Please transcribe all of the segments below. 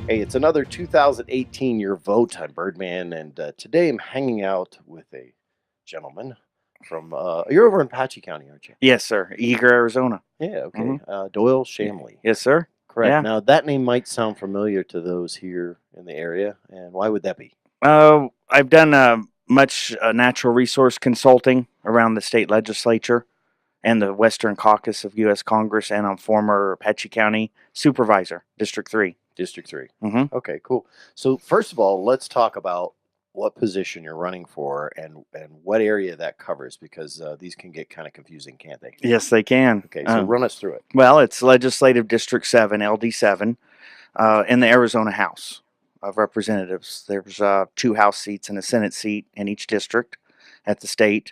Hey, it's another 2018 year vote on Birdman, and today I'm hanging out with a gentleman from. You're over in Apache County, aren't you? Yes, sir. Eager, Arizona. Yeah, hmm okay. Doyel Yeah. Shamley. Yes, sir. Correct. Yeah. Now, that name might sound familiar to those here in the area, and why would that be? I've done much natural resource consulting around the state legislature and the Western Caucus of U.S. Congress, and I'm former Apache County Supervisor, District 3. District 3. hmm Okay, cool. So, first of all, let's talk about what position you're running for and what area that covers because these can get kind of confusing, can't they? Yes, they can. Okay, so run us through it. Well, it's Legislative District 7, LD7, in the Arizona House of Representatives. There's two House seats and a Senate seat in each district at the state.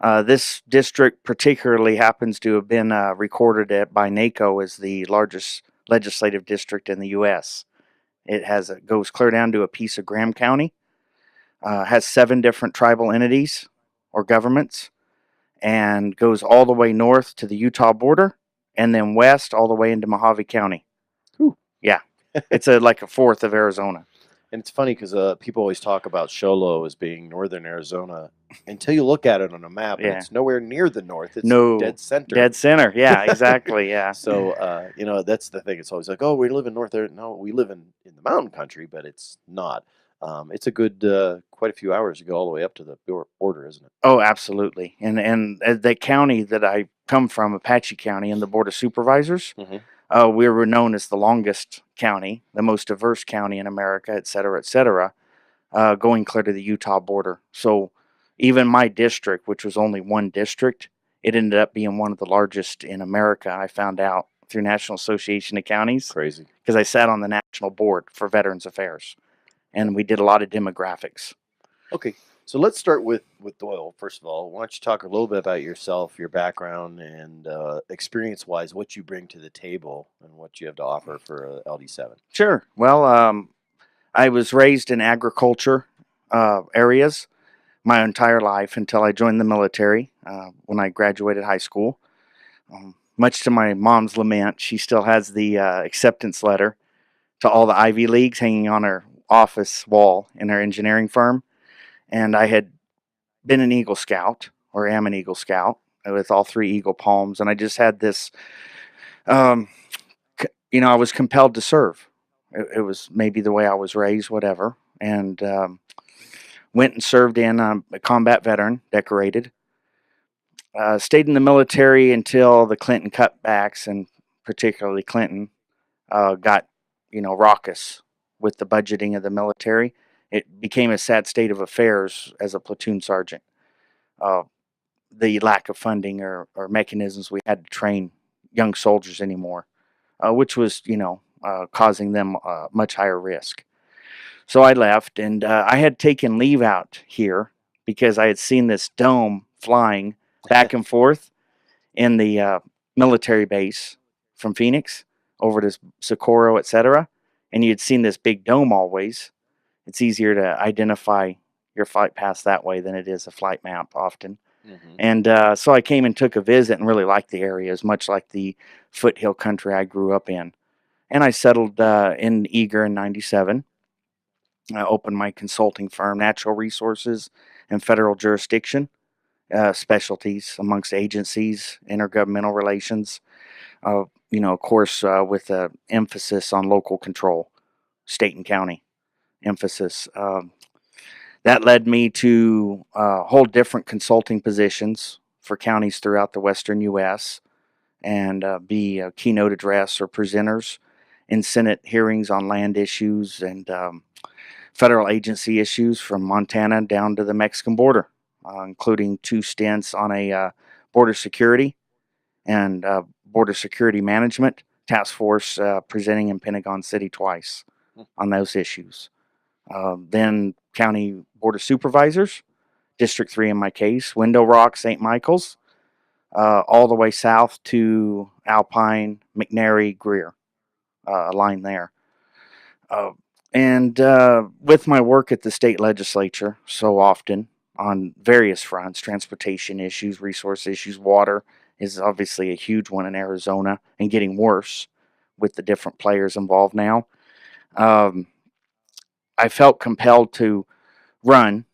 This district particularly happens to have been recorded by NACO as the largest legislative district in the U.S. It goes clear down to a piece of Graham County, has 7 different tribal entities or governments, and goes all the way north to the Utah border, and then west all the way into Mojave County. Whew. Yeah, it's like a fourth of Arizona. And it's funny because people always talk about Sholo as being northern Arizona until you look at it on a map, and Yeah, it's nowhere near the north. It's no, dead center. dead center. Yeah, exactly. Yeah. So that's the thing. It's always like, oh, we live in north. No, we live in the mountain country, but it's not. It's a good quite a few hours to go all the way up to the border, isn't it? Oh, absolutely. And the county that I come from, Apache County, and the Board of Supervisors, Hmm. we were known as the longest county, the most diverse county in America, et cetera, going clear to the Utah border. So even my district, which was only one district, it ended up being one of the largest in America. I found out through National Association of Counties Crazy. because I sat on the national board for Veterans Affairs, and we did a lot of demographics. Okay, so let's start with Doyle. First of all, why don't you talk a little bit about yourself, your background, and experience-wise, what you bring to the table and what you have to offer for LD7. Sure. Well, I was raised in agriculture areas my entire life until I joined the military when I graduated high school. Much to my mom's lament, she still has the acceptance letter to all the Ivy Leagues hanging on her office wall in her engineering firm. And I had been an Eagle Scout, or am an Eagle Scout, with all 3 Eagle Palms. And I just had this, um, I was compelled to serve. It was maybe the way I was raised, whatever. And went and served in a combat veteran, decorated. Stayed in the military until the Clinton cutbacks, and particularly Clinton got, raucous with the budgeting of the military. It became a sad state of affairs as a platoon sergeant. Uh, the lack of funding or mechanisms we had to train young soldiers anymore, which was, causing them much higher risk. So I left, and I had taken leave out here because I had seen this dome flying back and forth in the military base from Phoenix over to Socorro, etc. And you'd seen this big dome always. It's easier to identify your flight paths that way than it is a flight map often. Hmm. And so I came and took a visit and really liked the area, as much like the foothill country I grew up in. And I settled in Eager in 97. I opened my consulting firm, Natural Resources and Federal Jurisdiction, specialties amongst agencies, intergovernmental relations, of course, with an emphasis on local control, state and county emphasis. That led me to hold different consulting positions for counties throughout the western U.S. and be a keynote address or presenters in Senate hearings on land issues and federal agency issues from Montana down to the Mexican border, including 2 stints on a border security and border security management task force presenting in Pentagon City twice on those issues. Then county board of supervisors, District 3 in my case, Window Rock, St. Michael's, all the way south to Alpine, McNary, Greer, a line there. Uh, and with my work at the state legislature so often on various fronts, transportation issues, resource issues, water is obviously a huge one in Arizona and getting worse with the different players involved now. um, I felt compelled to run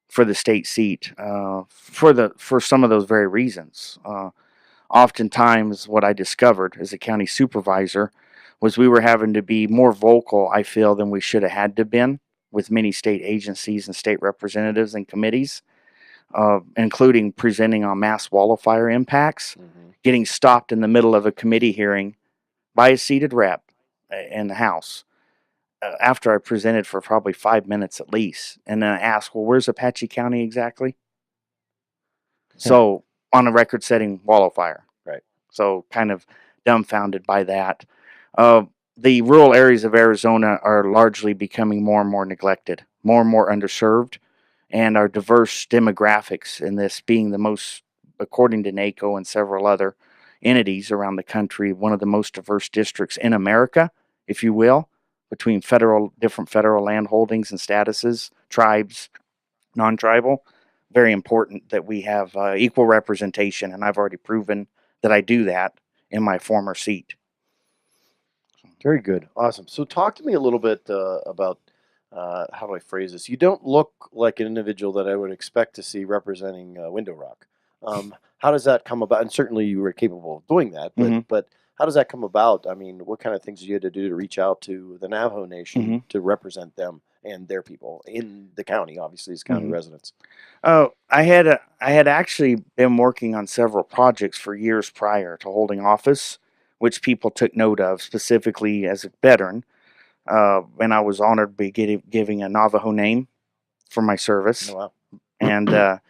for the state seat for some of those very reasons. Oftentimes, what I discovered as a county supervisor was we were having to be more vocal, I feel, than we should have had to been with many state agencies and state representatives and committees, including presenting on mass wildfire impacts, getting stopped in the middle of a committee hearing by a seated rep in the House after I presented for probably 5 minutes at least. And then I asked, well, where's Apache County exactly? So, on a record setting wildfire. Right. So, kind of dumbfounded by that. The rural areas of Arizona are largely becoming more and more neglected, more and more underserved, and our diverse demographics in this being the most, according to NACO and several other entities around the country, one of the most diverse districts in America, if you will, between different federal land holdings and statuses, tribes, non-tribal. Very important that we have equal representation, and I've already proven that I do that in my former seat. Very good. Awesome. So talk to me a little bit about how do I phrase this? You don't look like an individual that I would expect to see representing Window Rock. How does that come about? And certainly you were capable of doing that, but how does that come about? I mean, what kind of things you had to do to reach out to the Navajo Nation to represent them and their people in the county, obviously as county residents? Oh, I had actually been working on several projects for years prior to holding office, which people took note of, specifically as a veteran. And I was honored to be giving a Navajo name for my service, Oh, wow. and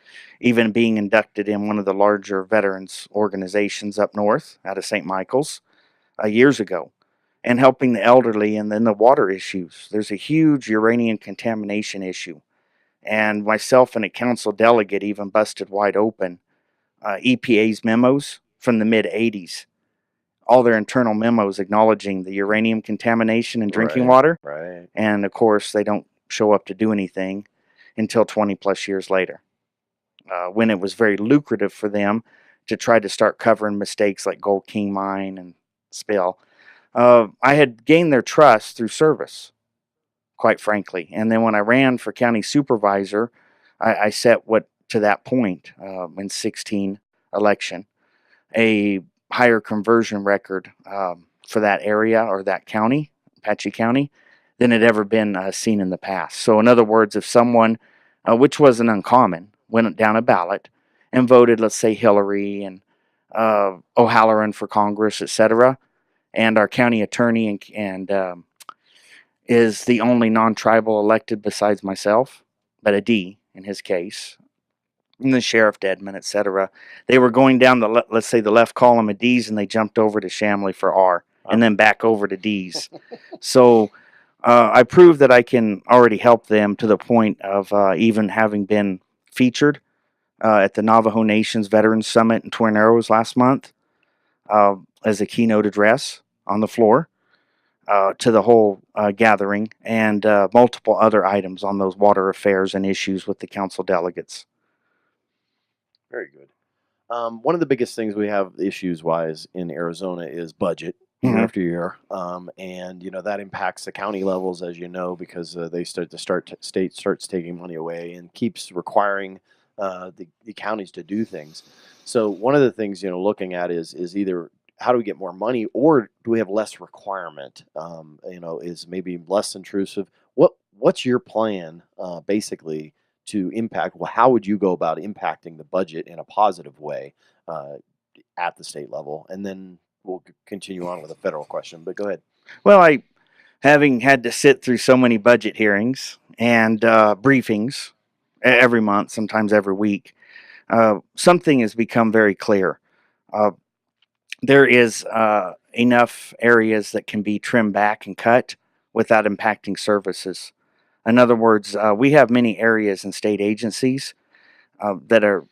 even being inducted in one of the larger veterans organizations up north out of St. Michael's years ago, and helping the elderly and then the water issues. There's a huge uranium contamination issue, and myself and a council delegate even busted wide open EPA's memos from the mid 80s, all their internal memos acknowledging the uranium contamination in drinking water. Right. And of course, they don't show up to do anything until 20 plus years later, when it was very lucrative for them to try to start covering mistakes like Gold King Mine and spill. I had gained their trust through service, quite frankly. And then when I ran for county supervisor, I set what to that point in 16 election a higher conversion record for that area or that county, Apache County, than had ever been seen in the past. So, in other words, if someone, which wasn't uncommon, went down a ballot and voted, let's say Hillary and O'Halloran for Congress, etc., and our county attorney and is the only non-tribal elected besides myself, but a D in his case, and the sheriff Dedman, etc. They were going down let's say the left column of D's, and they jumped over to Shamley for R, and then back over to D's. So I proved that I can already help them to the point of even having been featured at the Navajo Nation's Veterans Summit in Twin Arrows last month as a keynote address on the floor to the whole gathering, and multiple other items on those water affairs and issues with the council delegates. Very good. One of the biggest things we have issues wise in Arizona is budget year after year, and that impacts the county levels, as you know, because state starts taking money away and keeps requiring the counties to do things. So one of the things looking at is either how do we get more money, or do we have less requirement? Is maybe less intrusive. What's your plan, basically, to impact? Well, how would you go about impacting the budget in a positive way at the state level? And then we'll continue on with a federal question, but go ahead. Well, having had to sit through so many budget hearings and briefings every month, sometimes every week, something has become very clear. There is enough areas that can be trimmed back and cut without impacting services. In other words, we have many areas and state agencies that are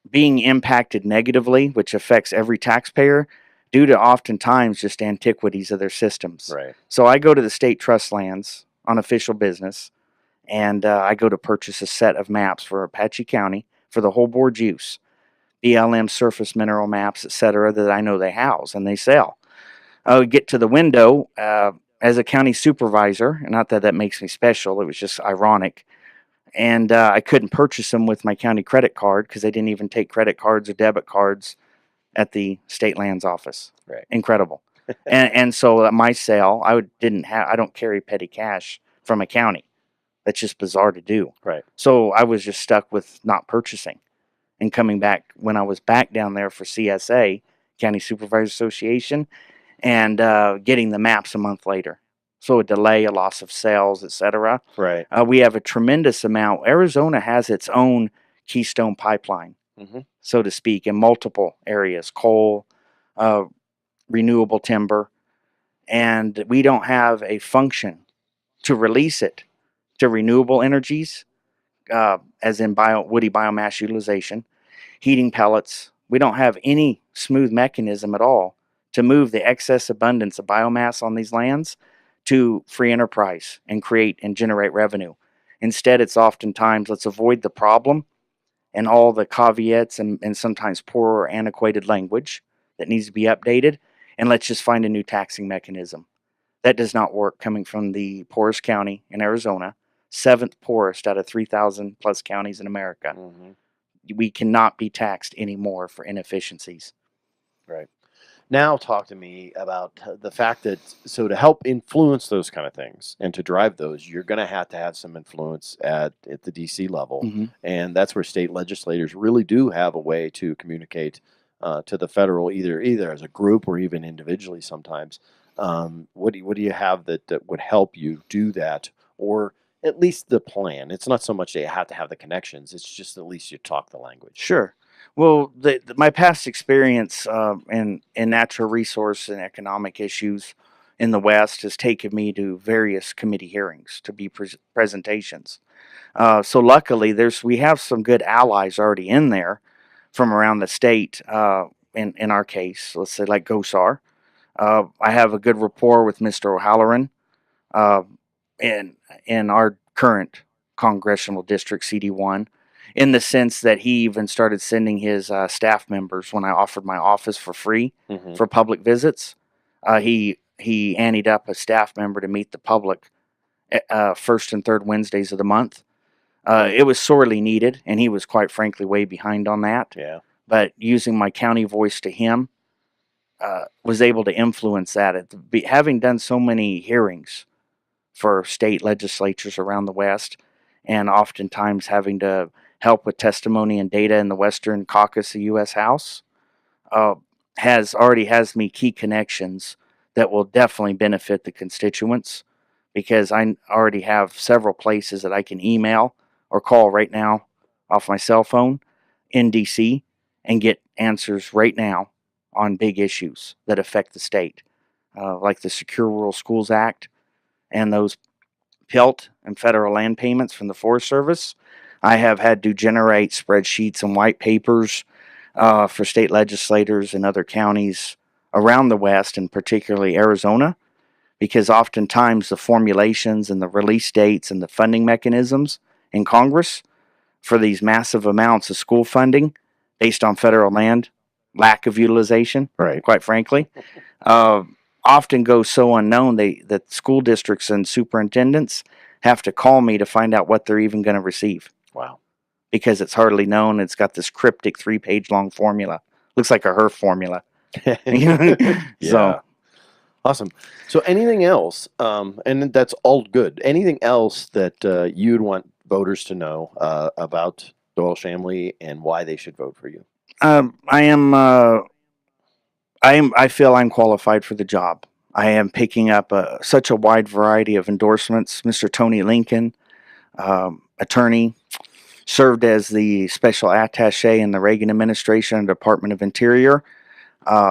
being impacted negatively, which affects every taxpayer due to oftentimes just antiquities of their systems. Right. So I go to the state trust lands on official business, and I go to purchase a set of maps for Apache County for the whole board's use, BLM surface mineral maps, etc., that I know they house and they sell. I would get to the window, as a county supervisor, and not that that makes me special, it was just ironic. And I couldn't purchase them with my county credit card because they didn't even take credit cards or debit cards at the state lands office. Right. Incredible. and so at my sale, I don't carry petty cash from a county. That's just bizarre to do. Right. So I was just stuck with not purchasing and coming back when I was back down there for CSA, County Supervisor Association, and getting the maps a month later. So a delay, a loss of sales, etc. Right. We have a tremendous amount. Arizona has its own keystone pipeline, so to speak, in multiple areas: coal, renewable timber, and we don't have a function to release it to renewable energies, as in woody biomass utilization, heating pellets. We don't have any smooth mechanism at all to move the excess abundance of biomass on these lands to free enterprise and create and generate revenue. Instead, it's oftentimes let's avoid the problem and all the caveats and sometimes poor or antiquated language that needs to be updated, and let's just find a new taxing mechanism. That does not work coming from the poorest county in Arizona, 7th poorest out of 3,000 plus counties in America. We cannot be taxed anymore for inefficiencies. Right. Now talk to me about the fact that, so to help influence those kind of things and to drive those, you're going to have some influence at the DC level. And that's where state legislators really do have a way to communicate to the federal, either as a group or even individually sometimes. What do you have that would help you do that, or at least the plan? It's not so much that you have to have the connections, it's just at least you talk the language. Sure. Well, my past experience in natural resource and economic issues in the West has taken me to various committee hearings to be presentations. So luckily, we have some good allies already in there from around the state. In our case, let's say like GOSAR. I have a good rapport with Mr. O'Halloran in our current congressional district, CD1. In the sense that he even started sending his staff members when I offered my office for free for public visits. He anteed up a staff member to meet the public first and third Wednesdays of the month. It was sorely needed, and he was quite frankly way behind on that. Yeah. But using my county voice to him, was able to influence that. Having done so many hearings for state legislatures around the West, and oftentimes having to help with testimony and data in the Western Caucus of U.S. House, has me key connections that will definitely benefit the constituents, because I already have several places that I can email or call right now off my cell phone in D.C. and get answers right now on big issues that affect the state, like the Secure Rural Schools Act and those PILT and federal land payments from the Forest Service. I have had to generate spreadsheets and white papers for state legislators and other counties around the West, and particularly Arizona, because oftentimes the formulations and the release dates and the funding mechanisms in Congress for these massive amounts of school funding based on federal land, lack of utilization, right, quite frankly, often goes so unknown that school districts and superintendents have to call me to find out what they're even going to receive. Wow. Because it's hardly known. It's got this cryptic 3-page long formula. Looks like a HERF formula. Yeah. So awesome. So anything else, and that's all good, anything else that you'd want voters to know about Doyel Shamley and why they should vote for you? I feel I'm qualified for the job. I am picking up such a wide variety of endorsements. Mr. Tony Lincoln, attorney, served as the special attaché in the Reagan administration and Department of Interior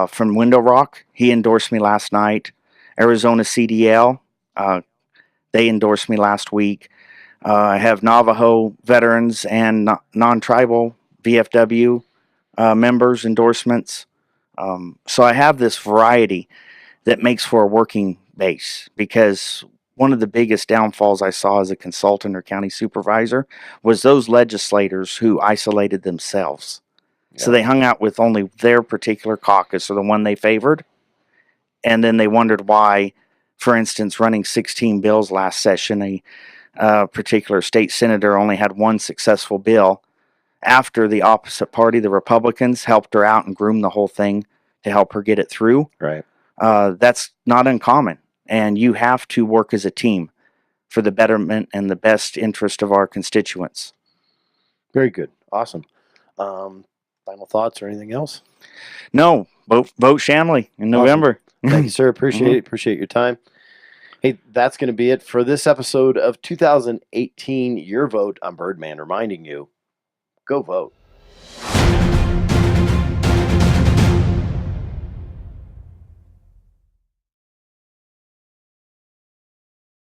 from Window Rock. He endorsed me last night. Arizona CDL, they endorsed me last week. I have Navajo veterans and non-tribal VFW members' endorsements. So I have this variety that makes for a working base, because one of the biggest downfalls I saw as a consultant or county supervisor was those legislators who isolated themselves. Yeah. So they hung out with only their particular caucus or the one they favored, and then they wondered why For instance, running 16 bills last session, a particular state senator only had one successful bill after the opposite party, the Republicans, helped her out and groomed the whole thing to help her get it through. Right. That's not uncommon, and you have to work as a team for the betterment and the best interest of our constituents. Very good. Awesome. Final thoughts or anything else? No, vote Shamley in November. Thank you, sir. Appreciate it. Appreciate your time. Hey, that's going to be it for this episode of 2018 Your Vote. I'm Birdman reminding you, go vote.